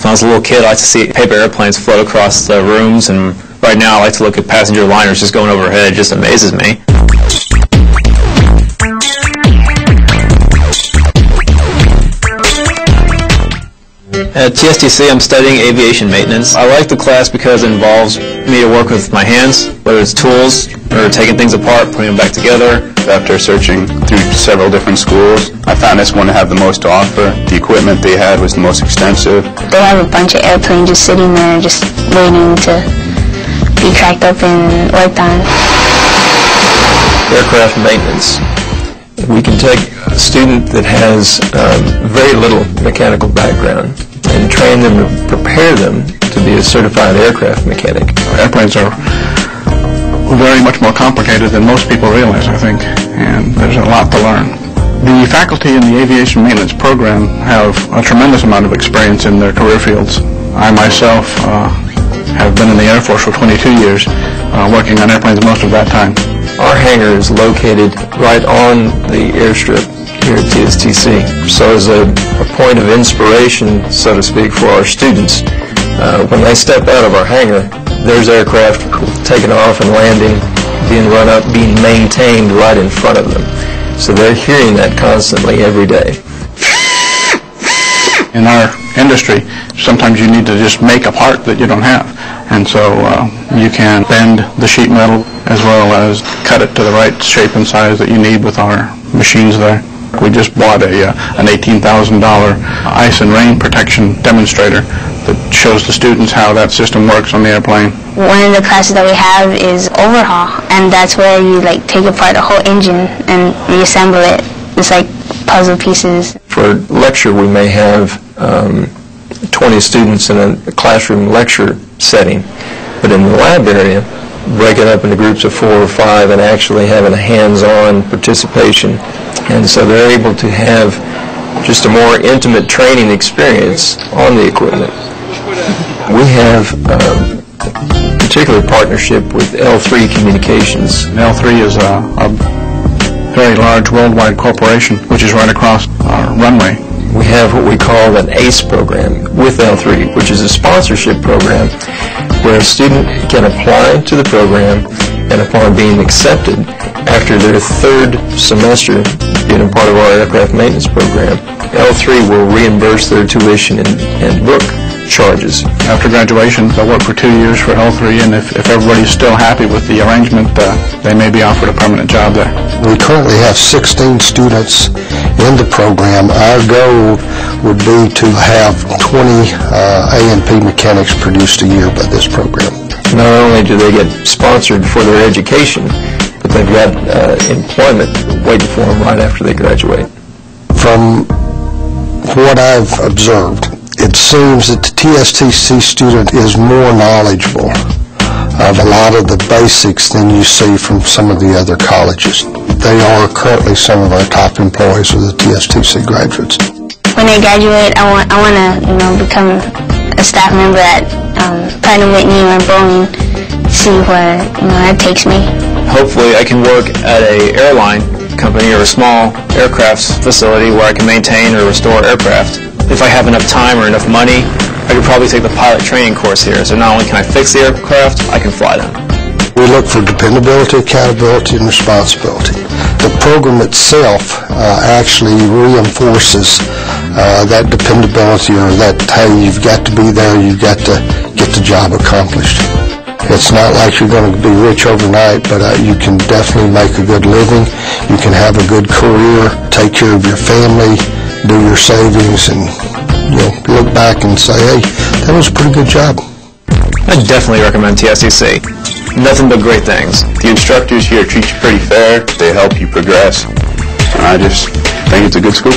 When I was a little kid, I like to see paper airplanes float across the rooms, and right now I like to look at passenger liners just going overhead. It just amazes me. At TSTC, I'm studying aviation maintenance. I like the class because it involves me to work with my hands, whether it's tools or taking things apart, putting them back together. After searching through several different schools, I found this one to have the most to offer. The equipment they had was the most extensive. They have a bunch of airplanes just sitting there, just waiting to be cracked open and worked on. Aircraft maintenance. We can take a student that has very little mechanical background and train them to prepare them to be a certified aircraft mechanic. Airplanes are very much more complicated than most people realize, I think, and there's a lot to learn. The faculty in the aviation maintenance program have a tremendous amount of experience in their career fields. I myself have been in the Air Force for 22 years, working on airplanes most of that time. Our hangar is located right on the airstrip here at TSTC. So as a point of inspiration, so to speak, for our students, when they step out of our hangar, there's aircraft taking off and landing, being run up, being maintained right in front of them. So they're hearing that constantly every day. In our industry, sometimes you need to just make a part that you don't have. And so you can bend the sheet metal as well as cut it to the right shape and size that you need with our machines there. We just bought an $18,000 ice and rain protection demonstrator that shows the students how that system works on the airplane. One of the classes that we have is overhaul, and that's where you take apart the whole engine and reassemble it. It's like puzzle pieces. For lecture, we may have 20 students in a classroom lecture setting, but in the lab area, break it up into groups of 4 or 5 and actually having a hands-on participation. And so they're able to have just a more intimate training experience on the equipment. We have a particular partnership with L3 Communications. L3 is a very large worldwide corporation which is right across our runway. We have what we call an ACE program with L3, which is a sponsorship program where a student can apply to the program, and upon being accepted after their 3rd semester being a part of our aircraft maintenance program, L3 will reimburse their tuition and book charges. After graduation, they'll work for 2 years for L3, and if everybody's still happy with the arrangement, they may be offered a permanent job there. We currently have 16 students in the program. Our goal would be to have 20 A&P mechanics produced a year by this program. Not only do they get sponsored for their education, but they've got employment waiting for them right after they graduate. From what I've observed, it seems that the TSTC student is more knowledgeable of a lot of the basics than you see from some of the other colleges. They are currently some of our top employees of the TSTC graduates. When I graduate, I want to become a staff member at Pratt & Whitney or Boeing, see where that takes me. Hopefully I can work at an airline company or a small aircraft facility where I can maintain or restore aircraft. If I have enough time or enough money, I could probably take the pilot training course here, so not only can I fix the aircraft, I can fly them. We look for dependability, accountability, and responsibility. The program itself actually reinforces that dependability, or that, hey, you've got to be there, you've got to get the job accomplished. It's not like you're going to be rich overnight, but you can definitely make a good living. You can have a good career, take care of your family, do your savings, and look back and say, hey, that was a pretty good job. I definitely recommend TSTC. Nothing but great things. The instructors here treat you pretty fair. They help you progress. And I just think it's a good school.